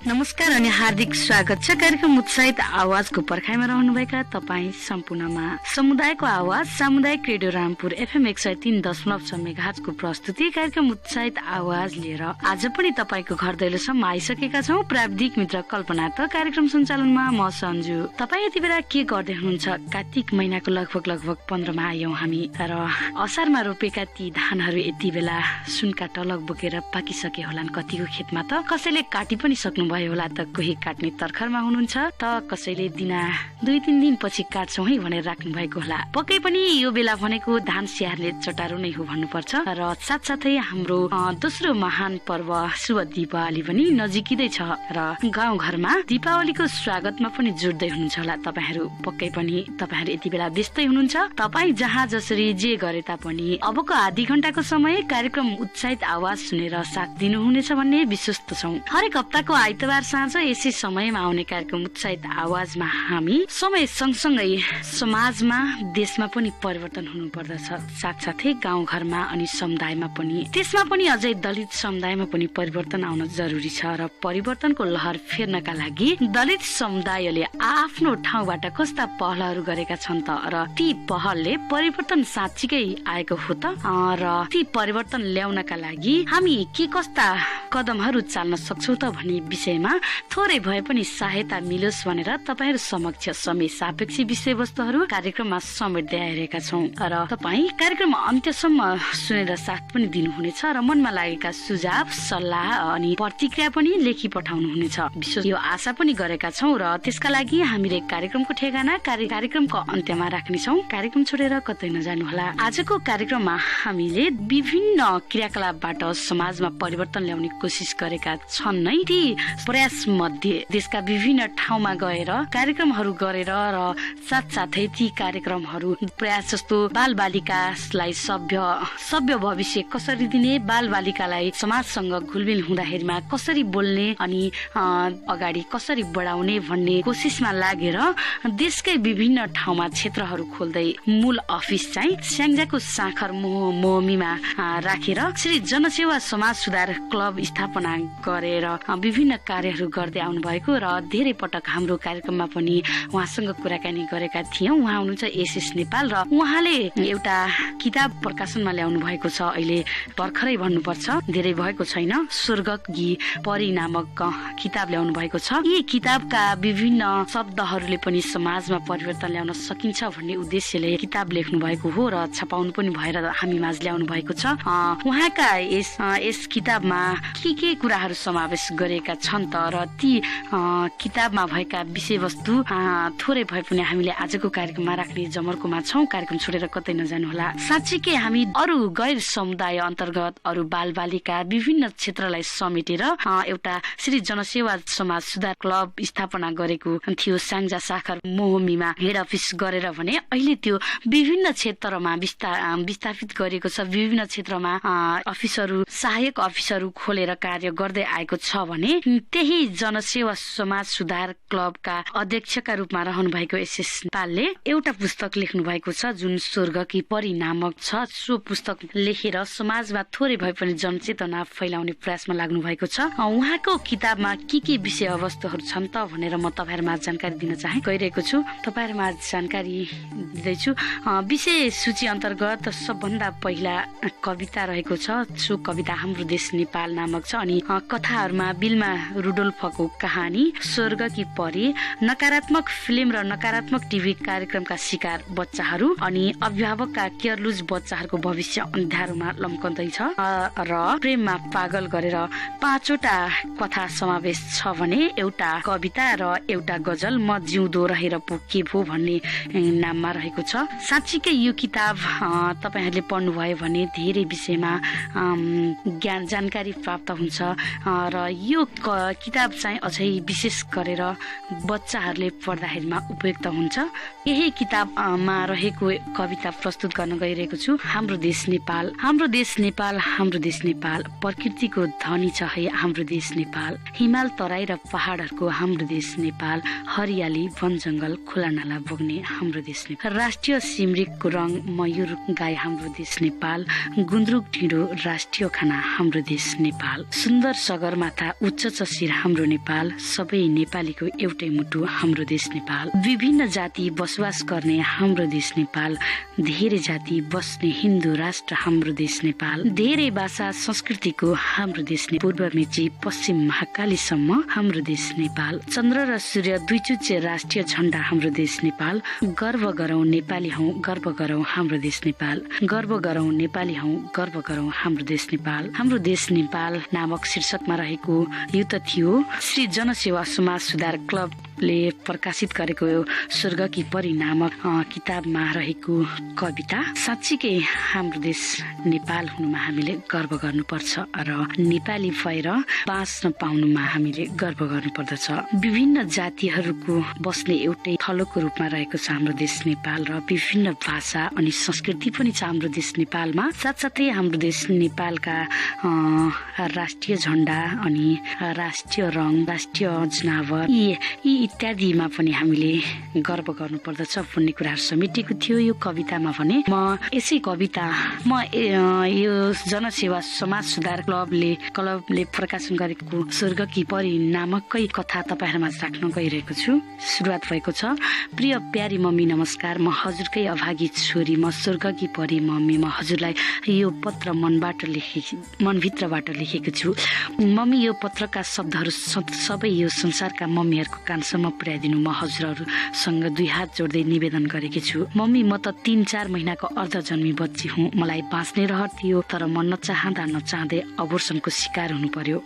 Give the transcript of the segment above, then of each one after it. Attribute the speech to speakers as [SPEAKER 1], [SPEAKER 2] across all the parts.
[SPEAKER 1] नमस्कार अनि हार्दिक स्वागत छ कार्यक्रम उत्साहित आवाजको पर्खाइमा रहनुभएका तपाईँ सम्पूर्णमा। समुदायको आवाज सामुदायिक रेडियो रामपुर FM 103.6 मेगाहर्जको प्रस्तुति कार्यक्रम उत्साहित आवाज लिएर आज पनि तपाईको घर दैलोसम्म आइसकेका छौं। प्राविधिक मित्र कल्पना त कार्यक्रम सञ्चालनमा म सन्जु। तपाईँ यति बेला के गर्दै हुनुहुन्छ? कार्तिक महिनाको लगभग 15 मा आयौं हामी र असारमा रोपेका ती धानहरू यति बेला सुनका टलक बोकेर पाकिसके होलान्। कतिको खेतमा त कसैले काटी पनि सक्नु भयो होला, त कोही काट्ने तर्खरमा हुनुहुन्छ, त कसैले दिना 2-3 दिन पछि काट्छौं है भनेर राख्नु भएको होला। पक्कै पनि यो बेला भनेको धान स्याहार्ने चटारो नै हो भन्नुपर्छ र साथसाथै हाम्रो दोस्रो महान पर्व शुभ दीपावली पनि नजिकै छ र गाउँघरमा दीपावलीको स्वागतमा पनि जुट्दै हुनुहुन्छ होला तपाईहरू। पक्कै पनि तपाईहरू यति बेला व्यस्तै हुनुहुन्छ। तपाईँ जहाँ जसरी जे गरे तापनि अबको आधी घण्टाको समय कार्यक्रम उत्साहित आवाज सुनेर साथ दिनुहुनेछ भन्ने विश्वस्त छौं। हरेक हप्ताको आइतबार साँझ यसै समयमा आउने कार्यक्रम उत्साहित आवाजमा हामी समय सँगसँगै समाजमा देशमा पनि परिवर्तन हुनु पर्दछ, साथसाथै गाउँघरमा अनि समुदायमा पनि, त्यसमा पनि अझै दलित समुदायमा पनि परिवर्तन आउन जरुरी छ र परिवर्तनको लहर फेर्नका लागि दलित समुदायले आफ्नो ठाउँबाट कस्ता पहलहरू गरेका छन् त र ती पहलले परिवर्तन साँच्चीकै आएको हो त र ती परिवर्तन ल्याउनका लागि हामी के कस्ता कदमहरू चाल्न सक्छौं त भन्ने विषयमा थोरै भए पनि सहायता मिलोस् भनेर तपाईहरु समक्ष समय सापेक्ष विषयवस्तुहरू कार्यक्रममा समेट्दै आइरहेका छौं र तपाई कार्यक्रम अन्त्यसम्म सुनेर साथ पनि दिनुहुनेछ र मनमा लागेका सुझाव सल्लाह अनि प्रतिक्रिया पनि लेखी पठाउनु हुनेछ। विशेष यो आशा पनि गरेका छौं र त्यसका लागि हामीले कार्यक्रमको ठेगाना कार्यक्रमको अन्त्यमा राख्ने छौं। कार्यक्रम छोडेर कतै नजानु होला। आजको कार्यक्रममा हामीले विभिन्न क्रियाकलापबाट समाजमा परिवर्तन ल्याउने कोसिस गरेका छन् नै। ती प्रयास मध्ये देशका विभिन्न ठाउँमा गएर कार्यक्रमहरू गरेर र साथसाथै ती कार्यक्रमहरू प्रयास जस्तो बाल बालिकालाई सभ्य भविष्य कसरी दिने, बाल बालिकालाई समाजसँग घुलमिल हुँदाखेरिमा कसरी बोल्ने अनि अगाडि कसरी बढाउने भन्ने कोसिसमा लागेर देशकै विभिन्न ठाउँमा क्षेत्रहरू खोल्दै मूल अफिस चाहिँ स्याङ्जाको साखर मोहमीमा राखेर श्री जनसेवा समाज सुधार क्लब स्थापना गरेर विभिन्न कार्यहरू गर्दै आउनु भएको र धेरै पटक हाम्रो कार्यक्रममा पनि उहाँसँग कुराकानी गरेका थियौं। उहाँ हुनुहुन्छ एसएस नेपाल र उहाँले एउटा किताब प्रकाशनमा ल्याउनु भएको छ। अहिले भर्खरै भन्नुपर्छ, धेरै भएको छैन, स्वर्गकी परी नामक किताब ल्याउनु भएको छ। यी किताबका विभिन्न शब्दहरूले पनि समाजमा परिवर्तन ल्याउन सकिन्छ भन्ने उद्देश्यले किताब लेख्नु भएको हो र छपाउनु पनि भएर हामी माझ ल्याउनु भएको छ। उहाँका यस किताबमा के कुराहरू समावेश गरेका छन् त र ती किताबमा भएका विषयवस्तु थोरै भए पनि हामीले आजको कार्यक्रममा राख्ने जमर्कोमा छौं। कार्यक्रम छोडेर कतै नजानु होला। साँच्चीकै हामी अरू गैर समुदाय अन्तर्गत अरू बाल बालिका विभिन्न क्षेत्रलाई समेटेर एउटा श्री जनसेवा समाज सुधार क्लब स्थापना गरेको थियो स्याङ्जा साखर मोहमीमा हेड अफिस गरेर भने अहिले त्यो विभिन्न क्षेत्रमा विस्थापित गरिएको छ। विभिन्न क्षेत्रमा अफिसहरू सहायक अफिसहरू खोलेर कार्य गर्दै आएको छ भने त्यही जनसेवा समाज सुधार क्लबका अध्यक्षका रूपमा रहनु भएको एसएस नेपालले एउटा पुस्तक लेख्नु भएको छ जुन स्वर्गकी परी नामक छ। सो पुस्तक लेखेर समाजमा थोरै भए पनि जनचेतना फैलाउने प्रयासमा लाग्नु भएको छ। उहाँको किताबमा के विषय वस्तुहरू छन् त भनेर म तपाईहरुमा जानकारी दिन गइरहेको छु। तपाईहरुमा जानकारी दिँदैछु। विषय सूची अन्तर्गत सबभन्दा पहिला कविता रहेको छ। सो कविता हाम्रो देश नेपाल नामक छ अनि कथाहरूमा बिल्मा रुडोल्फको कहानी, स्वर्गकी परी, नकारात्मक फिल्म र नकारात्मक टिभी कार्यक्रमका शिकार बच्चाहरू अनि अभिभावकका केयरलुज बच्चाहरूको भविष्य अन्धारोमा लम्कँदैछ र प्रेममा पागल गरेर 5 वटा कथा समावेश छ भने एउटा कविता र एउटा गजल म जिउँदो रहेर पो के भो भन्ने नाममा रहेको छ। साँच्चीकै यो किताब तपाईहरुले पढ्नुभयो भने धेरै विषयमा ज्ञान जानकारी प्राप्त हुन्छ र यो किताब चाहिँ अझै विशेष गरेर बच्चाहरूले पढ्दाखेरिमा उपयुक्त हुन्छ। यही किताबमा रहेको कविता प्रस्तुत गर्न गइरहेको छु। हाम्रो देश नेपाल, हाम्रो देश नेपाल, हाम्रो देश नेपाल, प्रकृतिको धनी छ है हाम्रो देश नेपाल, हिमाल तराई र पहाडहरूको हाम्रो देश नेपाल, हरियाली वन जंगल खोला नाला बग्ने हाम्रो देश नेपाल, राष्ट्रिय सिमरिकको रङ मयूर गाई हाम्रो देश नेपाल, गुन्द्रुक ढिँडो राष्ट्रिय खाना हाम्रो देश नेपाल। सुन्दर सगरमाथा उच्च शिर हाम्रो नेपाल। सबै नेपालीको एउटै मुटु हाम्रो देश नेपाल। विभिन्न जाति बसोबास गर्ने हाम्रो देश नेपाल। धेरै जाति बस्ने हिन्दू राष्ट्र हाम्रो देश नेपाल। धेरै भाषा संस्कृतिको हाम्रो देश नेपाल। पूर्व मेची पश्चिम महाकालीसम्म हाम्रो देश नेपाल। चन्द्र र सूर्य दुई चुच्चे राष्ट्रिय झण्डा हाम्रो देश नेपाल। गर्व गरौँ नेपाली हौ, गर्व गरौँ हाम्रो देश नेपाल। गर्व गरौँ नेपाली हौ, गर्व गरौँ हाम्रो देश नेपाल। हाम्रो देश नेपाल नामक शीर्षकमा रहेको यो त थियो श्री जनसेवा समाज सुधार क्लबले प्रकाशित गरेको स्वर्गकी परी नामक किताबमा रहेको कविता। साँच्चीकै हाम्रो देश नेपाल हुनुमा हामीले गर्व गर्नुपर्छ र नेपाली भएर बाँच्न पाउनुमा हामीले गर्व गर्नुपर्दछ। विभिन्न जातिहरूको बस्ने एउटै थलोको रूपमा रहेको छ हाम्रो देश नेपाल र विभिन्न भाषा अनि संस्कृति पनि छ हाम्रो देश नेपालमा। साथसाथै हाम्रो देश नेपालका राष्ट्रिय झण्डा अनि राष्ट्रिय रङ, राष्ट्रिय जनावर यी इत्यादिमा पनि हामीले गर्व गर्नुपर्दछ भन्ने कुराहरू समेटिएको थियो यो कवितामा भने। म यसै कविता यो जनसेवा समाज सुधार क्लबले प्रकाशन गरेको स्वर्गकी परी नामकै कथा तपाईँहरूमा राख्न गइरहेको छु। सुरुवात भएको छ। प्रिय प्यारी मम्मी नमस्कार, म हजुरकै अभागी छोरी, म स्वर्गकी परी मम्मी। म हजुरलाई यो पत्र मनभित्रबाट लेखेको छु। मम्मी, यो पत्रका शब्दहरू सबै यो संसारका मम्मीहरूको कानसम्म पुर्याइदिनु म हजुरहरूसँग दुई हात जोड्दै निवेदन गरेकी छु। मम्मी, म त 3-4 महिनाको अर्ध जन्मी बच्ची हुँ। मलाई बाँच्ने रहर थियो, तर म नचाहँदै अबोर्सनको शिकार हुनु पर्यो।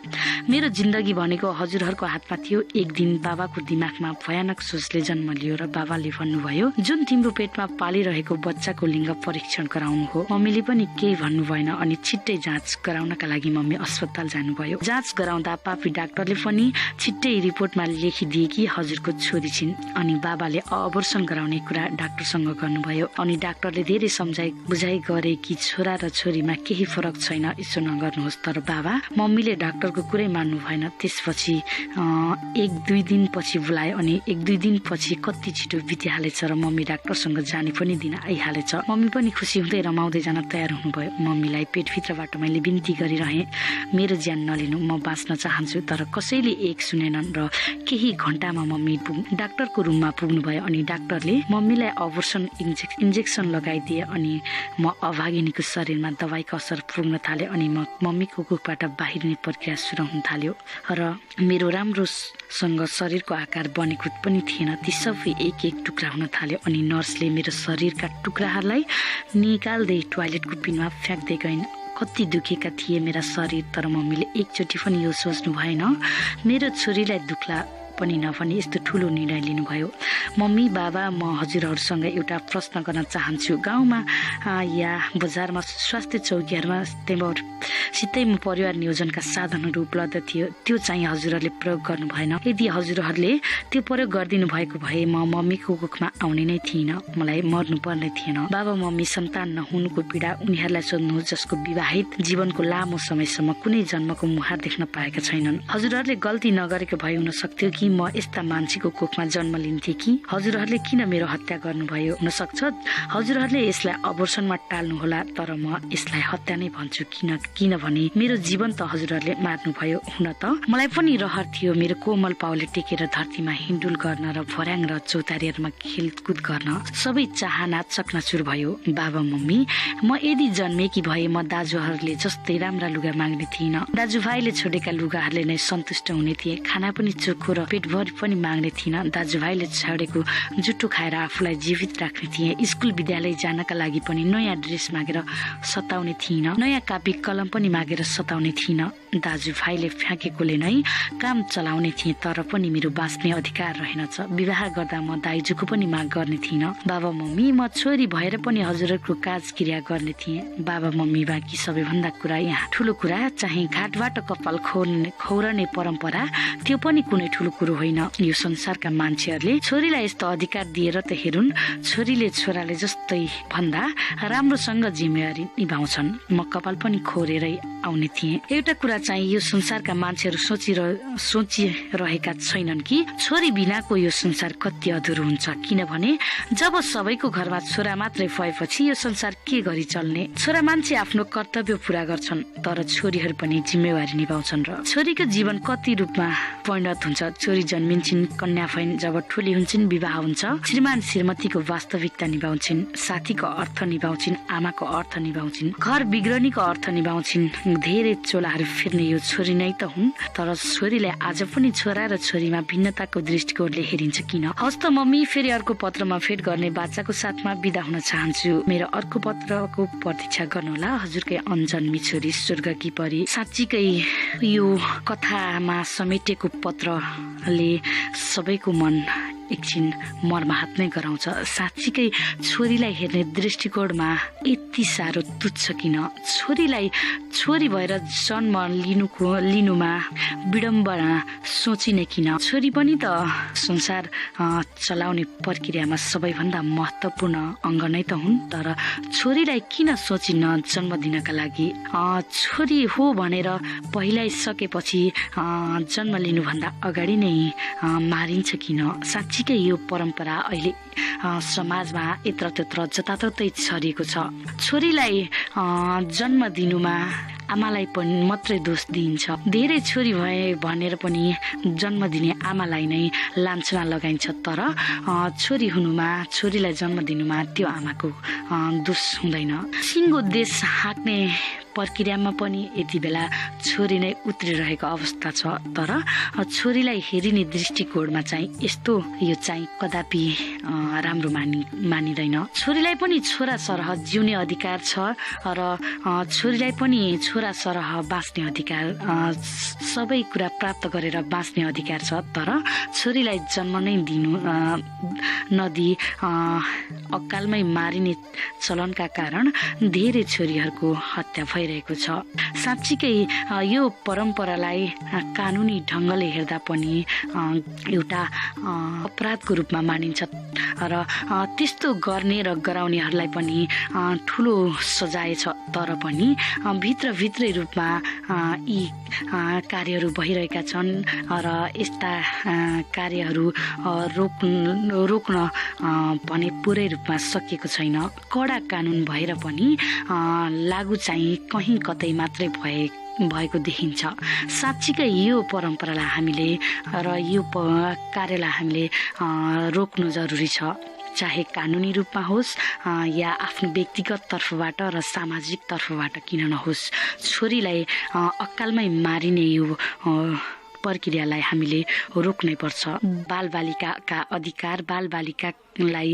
[SPEAKER 1] मेरो जिन्दगी भनेको हजुरहरूको हातमा थियो। एक दिन बाबाको दिमागमा भयानक सोचले जन्म लियो र बाबाले भन्नुभयो, जुन तिम्रो पेटमा पालिरहेको बच्चाको लिङ्ग परीक्षण गराउनु हो। मम्मीले पनि केही भन्नु भएन अनि छिट्टै जाँच गराउनका लागि मम्मी अस्पताल जानुभयो। जाँच गराउँदा पापी डाक्टरले पनि छिट्टै रिपोर्टमा लेखिदिए कि हजुरको छोरी छिन्। अनि बाबाले अबोर्सन गराउने कुरा डाक्टरसँग गर्नुभयो अनि डाक्टरले धेरै सम्झाइ बुझाइ गरे कि छोरा र छोरीमा केही फरक छैन, यसो नगर्नुहोस्। तर बाबा मम्मीले डाक्टरको कुरै मान्नु भएन। त्यसपछि 1-2 दिन पछि बोलायो अनि 1-2 दिन पछि कति छिटो बितिहालेछ र मम्मी डाक्टरसँग जाने पनि दिन आइहालेछ। मम्मी पनि खुसी हुँदै रमाउँदै जान तयार हुनुभयो। मम्मीलाई पेटभित्रबाट मैले बिन्ती गरिरहेँ, मेरो ज्यान नलिनु, म बाँच्न चाहन्छु। तर कसैले एक सुनेनन् र केही घण्टामा मम्मी डाक्टरको रुममा पुग्नुभयो अनि डाक्टरले मम्मीलाई अबोर्सन इन्जेक्सन लगाइदिए अनि म अभागिनीको शरीरमा दबाईको असर पुग्न थाल्यो अनि मम्मीको कुखबाट बाहिरिने प्रक्रिया सुरु हुन थाल्यो र मेरो राम्रोसँग शरीरको आकार बनेको पनि थिएन। ती सबै एक टुक्रा हुन थाल्यो अनि नर्सले मेरो शरीरका टुक्राहरूलाई निकाल्दै टोयलेटको पिनमा फ्याँक्दै गइन्। कति दुखेका थिए मेरा शरीर, तर मम्मीले एकचोटि पनि यो सोच्नु भएन मेरो छोरीलाई दुख्ला पनि नभनी यस्तो ठुलो निर्णय लिनुभयो। मम्मी, बाबा, म हजुरहरूसँग एउटा प्रश्न गर्न चाहन्छु। गाउँमा या बजारमा स्वास्थ्य चौकीहरूमा सितैमा परिवार नियोजनका साधनहरू उपलब्ध थियो, त्यो चाहिँ हजुरहरूले प्रयोग गर्नु भएन। यदि हजुरहरूले त्यो प्रयोग गरिदिनु भएको भए म मम्मीको कुखमा आउने नै थिइनँ, मलाई मर्नु पर्ने थिएन। बाबा मम्मी सन्तान नहुनुको पीडा उनीहरूलाई सोध्नुहोस् जसको विवाहित जीवनको लामो समयसम्म कुनै जन्मको मुहार देख्न पाएका छैनन्। हजुरहरूले गल्ती नगरेको भए हुन सक्थ्यो कि म यस्ता मान्छेको कोखमा जन्म लिन्थे कि हजुरहरूले किन मेरो हत्या गर्नुभयो? हुन सक्छ हजुरहरूले यसलाई अबोर्सनमा टाल्नुहोला, तर म यसलाई हत्या नै भन्छु। किनभने मेरो जीवन त हजुरहरूले मार्नुभयो। हुन त मलाई पनि रहर थियो मेरो कोमल पाउले टेकेर धरतीमा हिन्डुल गर्न र भर्याङ र चौतारीहरूमा खेलकुद गर्न। सबै चाहना चकनाचुर भयो। बाबा मम्मी, म यदि जन्मेकी भए म दाजुहरूले जस्तै राम्रा लुगा माग्ने थिइनँ। दाजुभाइले छोडेका लुगाहरूले नै सन्तुष्ट हुने थिए। खाना पनि चोखो र पेटभरि पनि माग्ने थिइनँ। दाजुभाइले छोडेको जुठो खाएर आफूलाई जीवित राख्ने थिएँ। स्कुल विद्यालय जानका लागि पनि नयाँ ड्रेस मागेर सताउने थिइनँ। नयाँ कापी कलम पनि मागेर सताउने थिइनँ। दाजुभाइले फ्याँकेकोले नै काम चलाउने थिएँ, तर पनि मेरो बाँच्ने अधिकार रहेनछ। विवाह गर्दा म दाइजूको पनि माग गर्ने थिइनँ। बाबा मम्मी, म छोरी भएर पनि हजुरहरूको काज क्रिया गर्ने थिएँ। बाबा मम्मी बाँकी सबैभन्दा कुरा यहाँ ठुलो कुरा चाहिँ घाटबाट कपाल खौरने परम्परा, त्यो पनि कुनै ठुलो कुरो कुरो होइन। यो संसारका मान्छेहरूले छोरीलाई यस्तो अधिकार दिएर त हेरुन्, छोरीले छोराले जस्तै भन्दा राम्रोसँग जिम्मेवारी निभाउँछन्। म कपाल पनि खोरेरै आउने थिएँ। एउटा कुरा चाहिँ यो संसारका मान्छेहरू सोचिरहेका छैनन् कि छोरी बिनाको यो संसार कति अधुरो हुन्छ। किनभने जब सबैको घरमा छोरा मात्रै भएपछि यो संसार के गरी चल्ने। छोरा मान्छे आफ्नो कर्तव्य पूरा गर्छन्, तर छोरीहरू पनि जिम्मेवारी निभाउँछन्। र छोरीको जीवन कति रूपमा परिणत हुन्छ। छोरी जन्मिन्छन्, कन्या भइन्, जब ठुली हुन्छन् विवाह हुन्छ, श्रीमान श्रीमतीको वास्तविकता निभाउँछिन्, साथीको अर्थ निभाउँछिन्, आमाको अर्थ निभाउँछिन्, घर बिग्रनीको अर्थ निभाउँछिन्। धेरै चोलाहरू फेर्ने यो छोरी नै त हुन्। तर छोरीलाई आज पनि छोरा र छोरीमा भिन्नताको दृष्टिकोणले हेरिन्छ किन? हस् त मम्मी, फेरि अर्को पत्रमा भेट गर्ने बाचाको साथमा बिदा हुन चाहन्छु। मेरो अर्को पत्रको प्रतीक्षा गर्नुहोला। हजुरकै अनजन्मी छोरी स्वर्गकी परी। साँच्चीकै यो कथामा समेटेको पत्रले सबैको मन एकछिन मर्माहत नै गराउँछ। साँच्चीकै छोरीलाई हेर्ने दृष्टिकोणमा यति साह्रो तुच्छ किन? छोरीलाई छोरी भएर जन्म लिनुमा विडम्बना सोचिने किन? छोरी पनि त संसार चलाउने प्रक्रियामा सबैभन्दा महत्त्वपूर्ण अङ्ग नै त हुन्। तर छोरीलाई किन सोचिन्न जन्म दिनका लागि? छोरी हो भनेर पहिलाइसकेपछि जन्म लिनुभन्दा अगाडि नै मारिन्छ किन? साँच्चीकै यो परम्परा अहिले समाजमा यत्रत्यत्र जताततै छरिएको छ। छोरीलाई जन्म दिनुमा आमालाई पनि मात्रै दोष दिइन्छ। धेरै छोरी भए भनेर पनि जन्म दिने आमालाई नै लान्छना लगाइन्छ। तर छोरी हुनुमा, छोरीलाई जन्म दिनुमा त्यो आमाको दोष हुँदैन। सिङ्गो देश हाँक्ने प्रक्रियामा पनि यति बेला छोरी नै उत्रिरहेको अवस्था छ। तर छोरीलाई हेरिने दृष्टिकोणमा चाहिँ यस्तो यो चाहिँ कदापि राम्रो मानिँदैन। छोरीलाई पनि छोरा सरह जिउने अधिकार छ र छोरीलाई पनि छोरा सरह बाँच्ने अधिकार, सबै कुरा प्राप्त गरेर बाँच्ने अधिकार छ। तर छोरीलाई जन्म नै नदिई अकालमै मारिने चलनका कारण धेरै छोरीहरूको हत्या भइरहेको छ। साँच्चीकै यो परम्परालाई कानुनी ढङ्गले हेर्दा पनि एउटा अपराधको रूपमा मानिन्छ र त्यस्तो गर्ने र गराउनेहरूलाई पनि ठुलो सजाय छ। तर पनि भित्रै रूपमा यी कार्यहरू भइरहेका छन् र यस्ता कार्यहरू रोक्न भने पुरै रूपमा सकिएको छैन। कडा कानुन भएर पनि लागू चाहिँ कहीँ कतै मात्रै भएको देखिन्छ। साँच्चीकै यो परम्परालाई हामीले र यो कार्यलाई हामीले रोक्नु जरुरी छ। चाहे कानुनी रूपमा होस् या आफ्नो व्यक्तिगत तर्फबाट र सामाजिक तर्फबाट किन नहोस्, छोरीलाई अकालमै मारिने यो प्रक्रियालाई हामीले रोक्नै पर्छ। बालबालिकाका अधिकार, बालबालिकालाई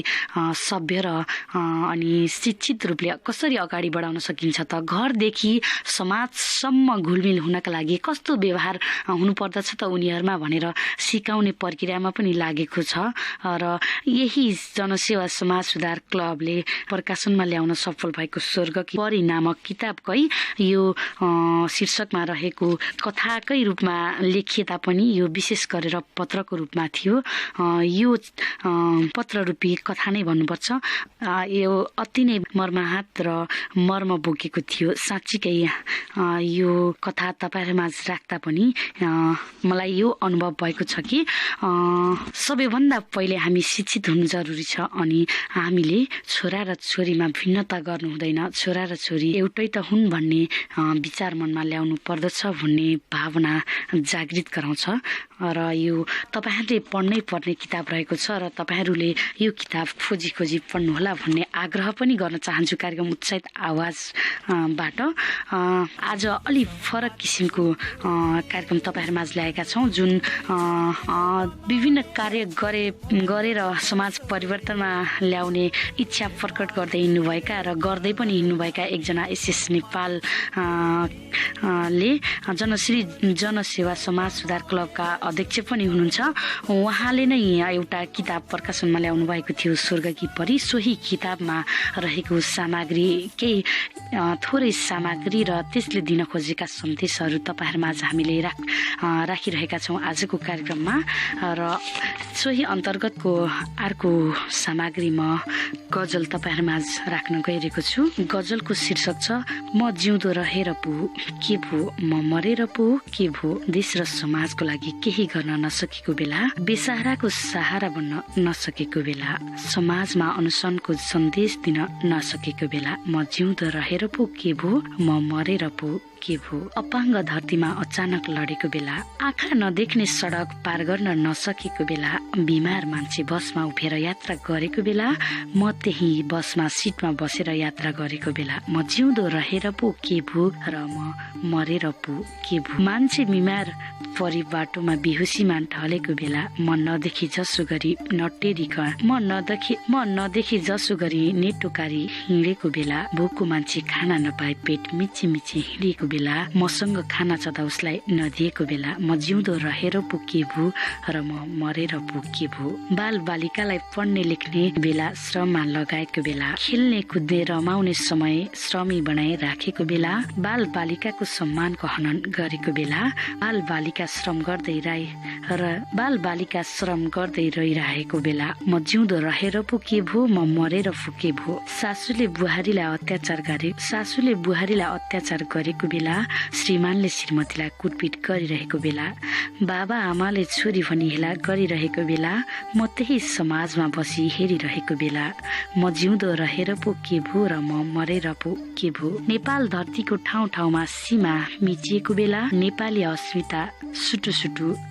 [SPEAKER 1] सभ्य र अनि शिक्षित रूपले कसरी अगाडि बढाउन सकिन्छ त? घरदेखि समाजसम्म घुलमिल हुनका लागि कस्तो व्यवहार हुनुपर्दछ त उनीहरूमा भनेर सिकाउने प्रक्रियामा पनि लागेको छ। र यही जनसेवा समाज सुधार क्लबले प्रकाशनमा ल्याउन सफल भएको स्वर्गकी परी नामक किताबकै यो शीर्षकमा रहेको कथाकै रूपमा लेखिए तापनि यो विशेष गरेर पत्रको रूपमा थियो। यो पत्र रूपी कथा नै भन्नुपर्छ। यो अति नै मर्माहत र मर्म बोकेको थियो। साँच्चीकै यो कथा तपाईँहरूमा राख्दा पनि मलाई यो अनुभव भएको छ कि सबैभन्दा पहिले हामी शिक्षित हुनु जरुरी छ। अनि हामीले छोरा र छोरीमा भिन्नता गर्नु हुँदैन। छोरा र छोरी एउटै त हुन् भन्ने विचार मनमा ल्याउनु पर्दछ भन्ने भावना जागृत गराउँछ। र यो तपाईँहरूले पढ्नै पर्ने किताब रहेको छ र तपाईँहरूले यो किताब खोजी पढ्नुहोला भन्ने आग्रह पनि गर्न चाहन्छु कार्यक्रम उत्साहित आवाजबाट। आज अलि फरक किसिमको कार्यक्रम तपाईँहरूमाझ ल्याएका छौँ, जुन विभिन्न कार्य गरेर समाज परिवर्तनमा ल्याउने इच्छा प्रकट गर्दै हिँड्नुभएका र गर्दै पनि हिँड्नुभएका एकजना एसएस नेपाल ले जनसेवा समाज सुधार क्लबका अध्यक्ष पनि हुनुहुन्छ। उहाँले नै एउटा किताब प्रकाशनमा ल्याउनु भएको थियो, स्वर्ग की परी। सोही किताबमा रहेको सामग्री, केही थोरै सामग्री र त्यसले दिन खोजेका सन्देशहरू तपाईँहरूमाझ हामीले राखिरहेका छौँ आजको कार्यक्रममा। र सोही अन्तर्गतको अर्को सामग्री म गजल तपाईँहरूमाझ राख्न गइरहेको छु। गजलको शीर्षक छ म जिउँदो रहेर पो के भो, म मरेर पो के भो, देश र समाजको लागि केही गर्न नसकेको बेला, बेसहाराको सहारा बन्न नसकेको बेला, समाजमा अनुशासनको सन्देश दिन नसकेको बेला, म जिउँदो रहेर पो के भो, म मरेर पो के भो, अपाङ्ग धरतीमा अचानक लडेको बेला, आँखा नदेख्ने सडक पार गर्न नसकेको बेला, बिमार मान्छे बसमा उभिएर यात्रा गरेको बेला, म त्यही बसमा सिटमा बसेर यात्रा गरेको बेला, म जिउँदो रहेर पो के भो र म मरेर पो के भो, मान्छे बिमार परि बाटोमा बेहोसीमा ढलेको बेला, म नदेखि जसो गरी म नदेखि जसो गरी नेटोकारी हिँडेको बेला, भोकको मान्छे खाना नपाए पेट मिची मिची हिँडेको बेला, मसँग खाना छँदा उसलाई नदिएको बेला, म जिउँदो रहेर पो के भो र म मरेर पो के भो, बाल बालिकालाई पढ्ने लेख्ने बेला श्रममा लगाएको बेला, खेल्ने कुद्ने रमाउने समय श्रमी बनाइ राखेको बेला, बाल बालिकाको सम्मानको हनन गरेको बेला, बाल बालिका श्रम गर्दै रहिरहेको बेला, म जिउँदो रहेर पो के भो, म मरेर पो के भो, सासूले बुहारीलाई अत्याचार गरेको बेला, श्रीमानले श्रीमतीलाई कुटपिट गरिरहेको बेला, बाबा आमाले छोरी भनी हेला गरिरहेको बेला, म त्यही समाजमा बसी हेरिरहेको बेला, म जिउँदो रहेर पो के भो र म मरेर पो के भो, नेपाल धरतीको ठाउँ ठाउँमा सीमा मिचिएको बेला, नेपाली अस्मिता सुटु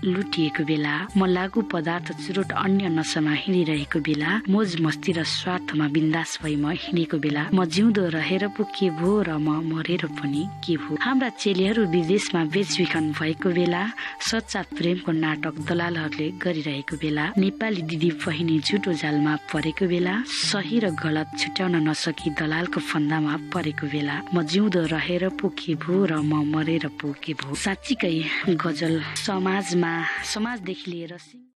[SPEAKER 1] लुटिएको बेला, म लागु पदार्थ चुरोट अन्य नशामा हिँडिरहेको बेला, मोज मस्ती र स्वार्थमा बिन्दास भई म हिँडेको बेला, म जिउँदो रहेर पो के भो र म मरेर पनि के भो, हाम्रा चेलीहरू विदेशमा बेचबिखन भएको बेला, सच्चा प्रेमको नाटक दलालहरूले गरिरहेको बेला, नेपाली दिदी बहिनी झुटो जालमा परेको बेला, सही र गलत छुट्याउन नसकी दलालको फन्दामा परेको बेला, म जिउँदो रहेर पो के भो र म मरेर पो के भो। साँच्चीकै गजल समाजदेखि लिएर